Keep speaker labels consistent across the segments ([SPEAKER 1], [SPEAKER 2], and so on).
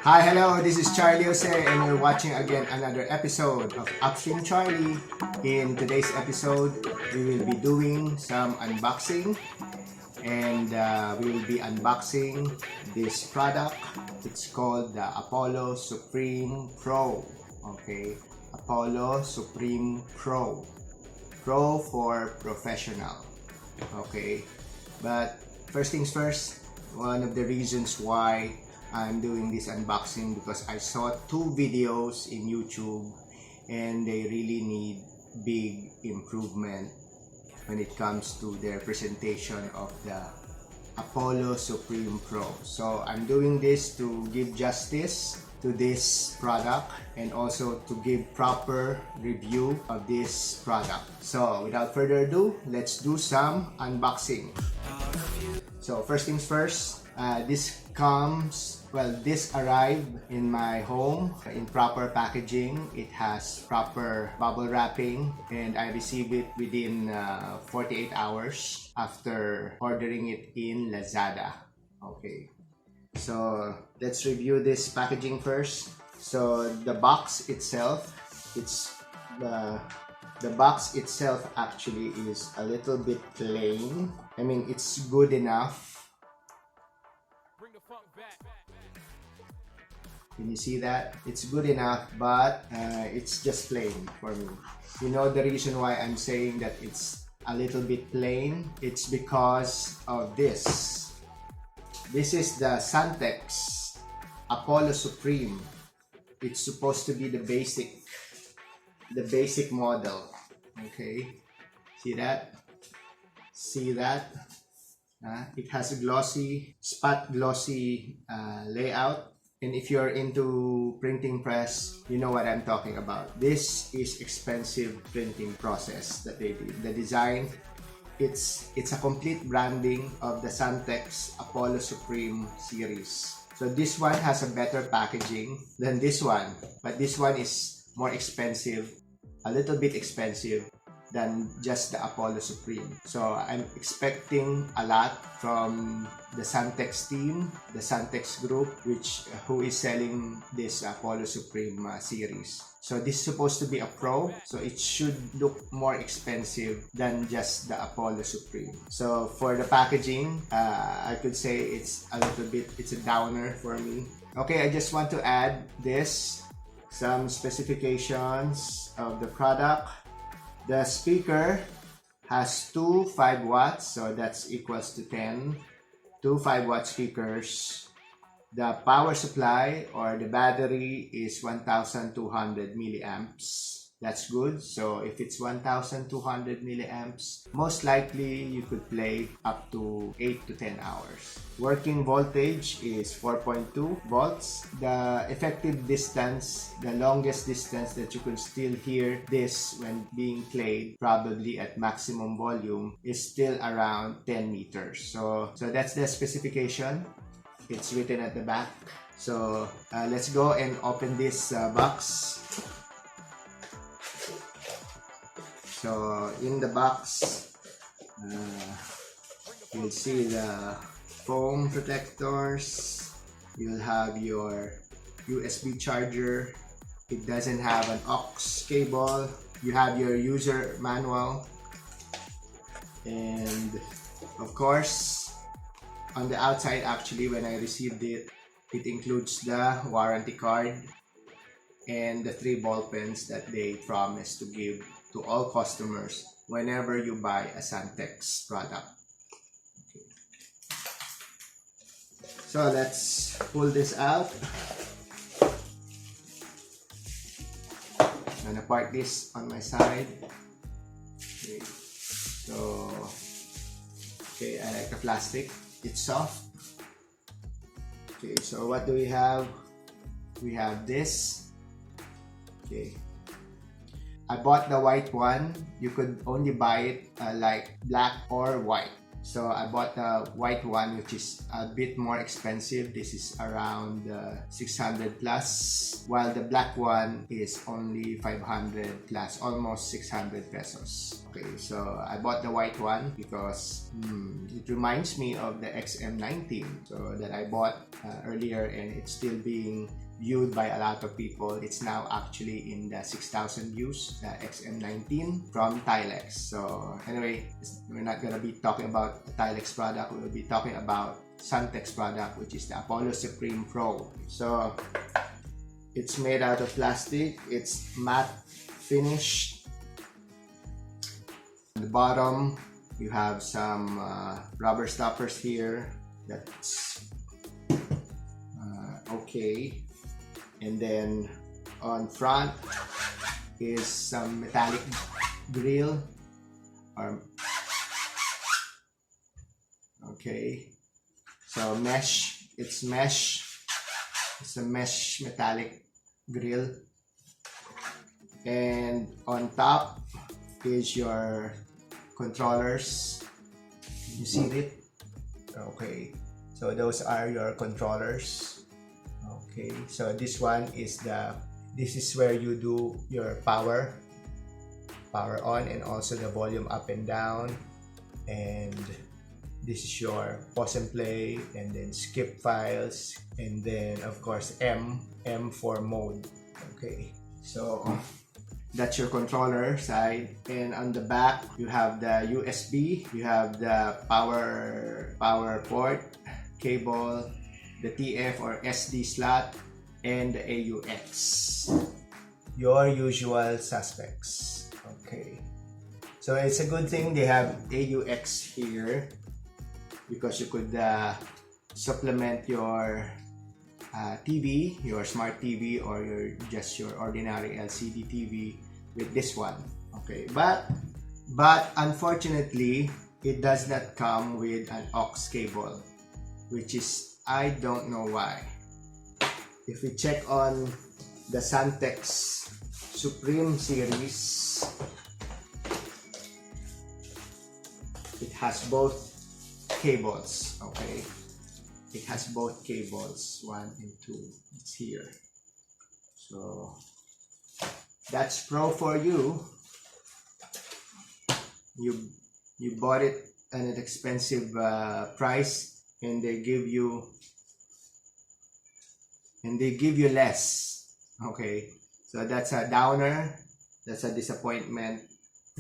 [SPEAKER 1] Hi, hello, this is Charlie Jose and you're watching again another episode of UpStreamCharlie. In today's episode, we will be doing some unboxing and we will be unboxing this product. It's called the APOLLO SUPREME PRO. Okay, APOLLO SUPREME PRO. Pro for professional. Okay, but first things first, one of the reasons why I'm doing this unboxing because I saw two videos in YouTube and they really need big improvement when it comes to their presentation of the APOLLO SUPREME Pro. So I'm doing this to give justice to this product and also to give proper review of this product. So without further ado, let's do some unboxing. So first things first, this arrived in my home in proper packaging. It has proper bubble wrapping and I received it within 48 hours after ordering it in Lazada. Okay, so let's review this packaging first. So the box itself, the box itself actually is a little bit plain. I mean, it's good enough. Can you see that? It's good enough, but it's just plain for me. You know the reason why I'm saying that it's a little bit plain? It's because of this. This is the Suntex APOLLO Supreme. It's supposed to be the basic model. Okay, see that? See that? It has a spot glossy layout. And if you're into printing press, you know what I'm talking about. This is expensive printing process that they did. The design, it's a complete branding of the Suntex APOLLO Supreme series. So this one has a better packaging than this one, but this one is more expensive, a little bit expensive than just the APOLLO Supreme. So I'm expecting a lot from the Suntex team, the Suntex group, who is selling this APOLLO Supreme series. So this is supposed to be a Pro, so it should look more expensive than just the APOLLO Supreme. So for the packaging, I could say it's a downer for me. Okay, I just want to add some specifications of the product. The speaker has two 5 watts, so that's equals to 10. Two 5-watt speakers. The power supply or the battery is 1200 milliamps. That's good. So if it's 1200 milliamps, most likely you could play up to 8 to 10 hours. Working voltage is 4.2 volts. The effective distance, the longest distance that you can still hear this when being played, probably at maximum volume, is still around 10 meters. So that's the specification. It's written at the back. So let's go and open this box. So in the box, you'll see the foam protectors. You'll have your USB charger. It doesn't have an aux cable. You have your user manual. And of course, on the outside, actually, when I received it, it includes the warranty card and the 3 ball pens that they promise to give to all customers whenever you buy a Suntex product. Okay. So let's pull this out. I'm gonna park this on my side. Okay. I like the plastic. It's soft. Okay, so what do we have? We have this. Okay. I bought the white one. You could only buy it like black or white. So I bought the white one, which is a bit more expensive. This is around 600 plus, while the black one is only 500 plus, almost 600 pesos. Okay, so I bought the white one because it reminds me of the XM19, so that I bought earlier, and it's still being viewed by a lot of people. It's now actually in the 6,000 views, the XM19 from Tilex. So anyway, we're not gonna be talking about the Tilex product. We'll be talking about Suntex product, which is the APOLLO Supreme Pro. So it's made out of plastic. It's matte finish. On the bottom, you have some rubber stoppers here. That's okay. And then on front is some metallic grill. Okay, so mesh. It's mesh. It's a mesh metallic grill. And on top is your controllers. You see it? Okay, so those are your controllers. Okay, so this one is this is where you do your power on, and also the volume up and down. And this is your pause and play, and then skip files, and then of course M for mode. Okay, so that's your controller side. And on the back you have the USB, you have the power port cable, the TF or SD slot, and the AUX. Your usual suspects. Okay, so it's a good thing they have AUX here, because you could supplement your TV, your smart TV, or just your ordinary LCD TV with this one. Okay, but unfortunately it does not come with an aux cable, which is, I don't know why. If we check on the Suntex Supreme series, it has both cables. Okay, it has both cables, 1 and 2. It's here. So that's pro for you. You bought it at an expensive price, and they give you less. Okay, so that's a downer. That's a disappointment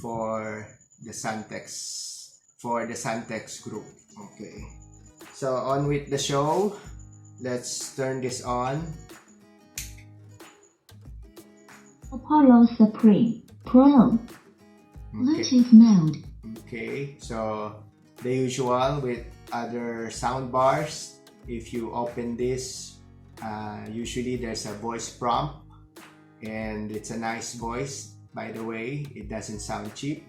[SPEAKER 1] for the Suntex group. Okay, so on with the show. Let's turn this on.
[SPEAKER 2] APOLLO Supreme Pro. Bluetooth mode.
[SPEAKER 1] Okay, so the usual with other sound bars. If you open this, usually there's a voice prompt, and it's a nice voice, by the way. It doesn't sound cheap.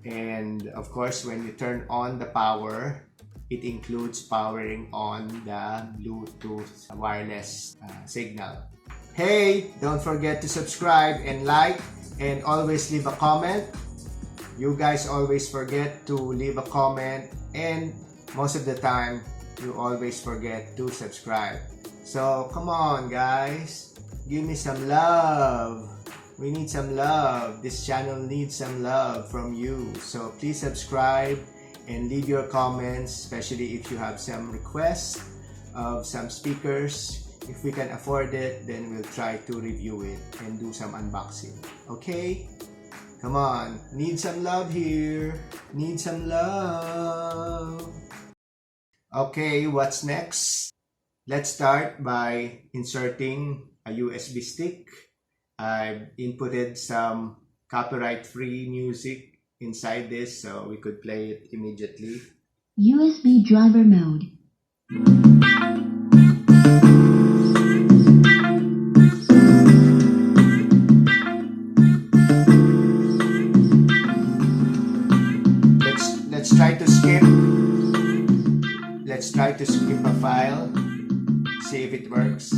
[SPEAKER 1] And of course, when you turn on the power, it includes powering on the Bluetooth wireless signal. Hey, don't forget to subscribe and like, and always leave a comment. You guys always forget to leave a comment, and most of the time you always forget to subscribe. So come on guys, give me some love. We need some love. This channel needs some love from you. So please subscribe and leave your comments, especially if you have some requests of some speakers. If we can afford it, then we'll try to review it and do some unboxing. Okay? Come on, need some love here. Need some love. Okay, what's next? Let's start by inserting a USB stick. I've inputted some copyright-free music inside this, so we could play it immediately.
[SPEAKER 2] USB driver mode.
[SPEAKER 1] Let's try to skip. Let's try to skip a file. See if it works.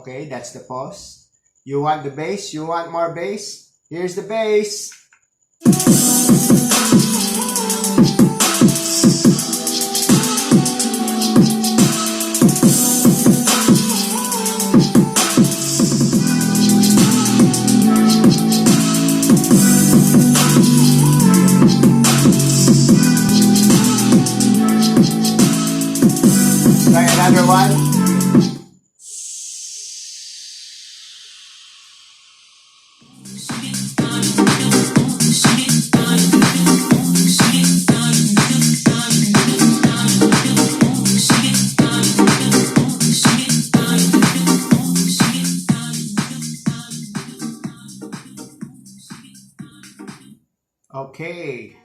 [SPEAKER 1] Okay, that's the pause. You want the bass? You want more bass? Here's the bass. Try another one. Okay,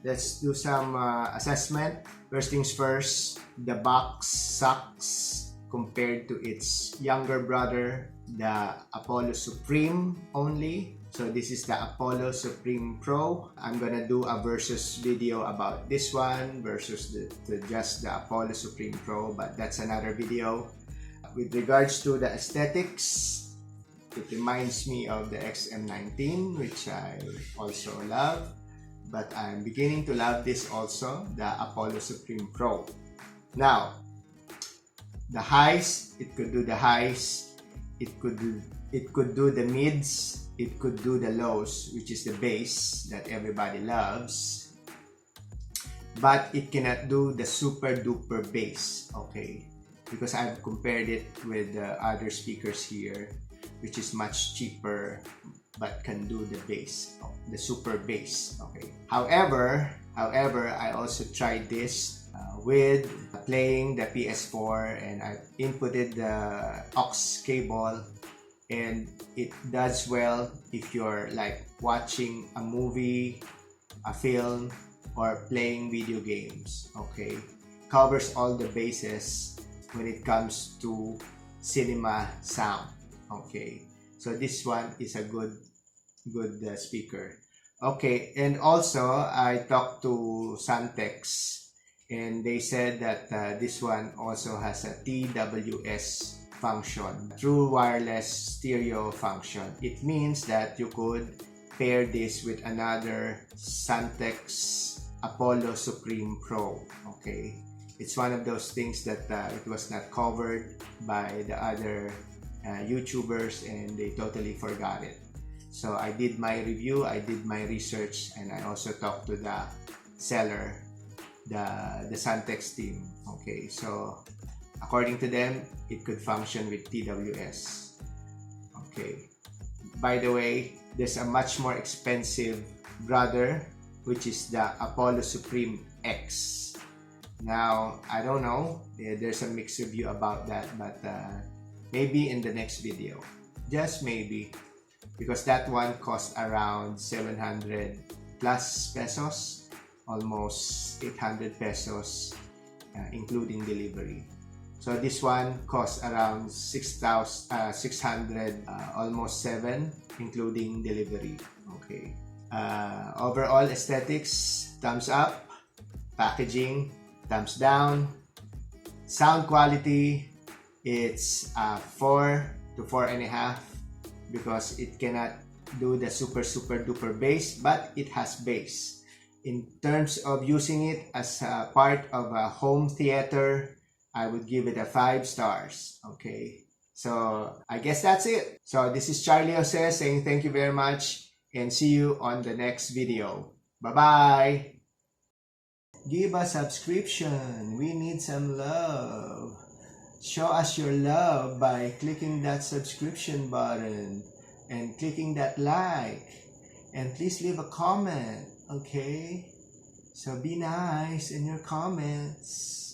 [SPEAKER 1] let's do some assessment. First things first, the box sucks compared to its younger brother, the Apollo Supreme only. So this is the Apollo Supreme Pro. I'm gonna do a versus video about this one versus just the Apollo Supreme Pro, but that's another video. With regards to the aesthetics, it reminds me of the XM19, which I also love, but I'm beginning to love this also, the Apollo Supreme Pro. Now, the highs, it could do the highs, it could do the mids, it could do the lows, which is the bass that everybody loves, but it cannot do the super duper bass, okay? Because I've compared it with the other speakers here, which is much cheaper but can do the bass, the super bass. Okay. However, I also tried this with playing the PS4, and I inputted the aux cable, and it does well if you're like watching a movie, a film, or playing video games. Okay, covers all the bases when it comes to cinema sound. Okay, so this one is a good speaker. Okay, and also I talked to Suntex, and they said that this one also has a TWS function, true wireless stereo function. It means that you could pair this with another Suntex Apollo Supreme Pro. Okay, it's one of those things that it was not covered by the other YouTubers, and they totally forgot it. So I did my review, I did my research, and I also talked to the seller, the Suntex team. Okay, so according to them, it could function with TWS. Okay, by the way, there's a much more expensive brother, which is the Apollo Supreme X. Now, I don't know, there's a mixed review about that, but maybe in the next video, just maybe, because that one cost around 700 plus pesos, almost 800 pesos, including delivery. So this one costs around 600, almost 7, including delivery. Okay. Overall aesthetics, thumbs up. Packaging, thumbs down. Sound quality, it's 4 to 4.5, because it cannot do the super duper bass, but it has bass. In terms of using it as a part of a home theater, I would give it a 5 stars. Okay, so I guess that's it. So this is Charlie Jose saying thank you very much, and see you on the next video. Bye bye. Give a subscription. We need some love. Show us your love by clicking that subscription button and clicking that like, and please leave a comment. Okay, so be nice in your comments.